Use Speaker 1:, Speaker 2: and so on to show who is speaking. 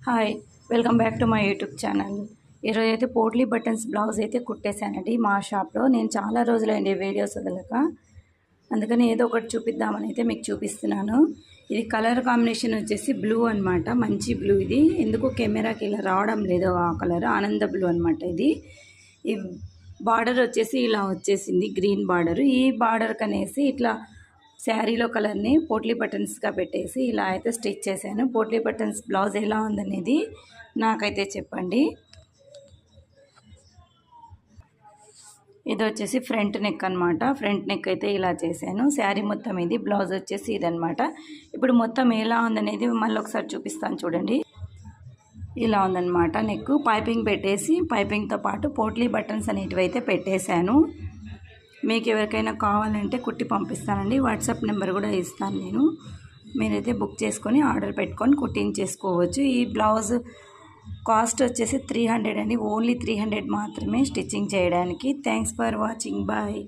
Speaker 1: Hi welcome back to my YouTube channel. ఈరోజు అయితే potli buttons blouse అయితే కుట్టేశానండి మా షాప్లో. నేను చాలా రోజులైంది వీడియోస్ వదలక, అందుకని ఏదో ఒకటి చూపిద్దామని అయితే మీకు చూపిస్తున్నాను. ఇది కలర్ కాంబినేషన్ వచ్చేసి బ్లూ అనమాట, మంచి బ్లూ. ఇది ఎందుకు కెమెరాకి ఇలా రావడం లేదు ఆ కలర్, ఆనంద బ్లూ అనమాట. ఇది ఈ బార్డర్ వచ్చేసి ఇలా వచ్చేసింది, గ్రీన్ బార్డర్. ఈ బార్డర్ కనేసి ఇట్లా శారీలో కలర్ని పోట్లీ బటన్స్గా పెట్టేసి ఇలా అయితే స్టిచ్ చేశాను. పోట్లీ బటన్స్ బ్లౌజ్ ఎలా ఉందనేది నాకైతే చెప్పండి. ఇది వచ్చేసి ఫ్రంట్ నెక్ అనమాట. ఫ్రంట్ నెక్ అయితే ఇలా చేశాను. శారీ మొత్తం ఇది, బ్లౌజ్ వచ్చేసి ఇదనమాట. ఇప్పుడు మొత్తం ఎలా ఉందనేది మళ్ళీ ఒకసారి చూపిస్తాను చూడండి. ఇలా ఉందన్నమాట నెక్. పైపింగ్ పెట్టేసి పైపింగ్తో పాటు పోట్లీ బటన్స్ అనేటివి అయితే పెట్టేశాను. మీకు ఎవరికైనా కావాలంటే కుట్టి పంపిస్తానండి. వాట్సాప్ నెంబర్ కూడా ఇస్తాను నేను. మీరైతే బుక్ చేసుకొని ఆర్డర్ పెట్టుకొని కుట్టించేసుకోవచ్చు. ఈ బ్లౌజ్ కాస్ట్ వచ్చేసి 300 అండి. ఓన్లీ 300 మాత్రమే స్టిచ్చింగ్ చేయడానికి. Thanks for watching. బాయ్.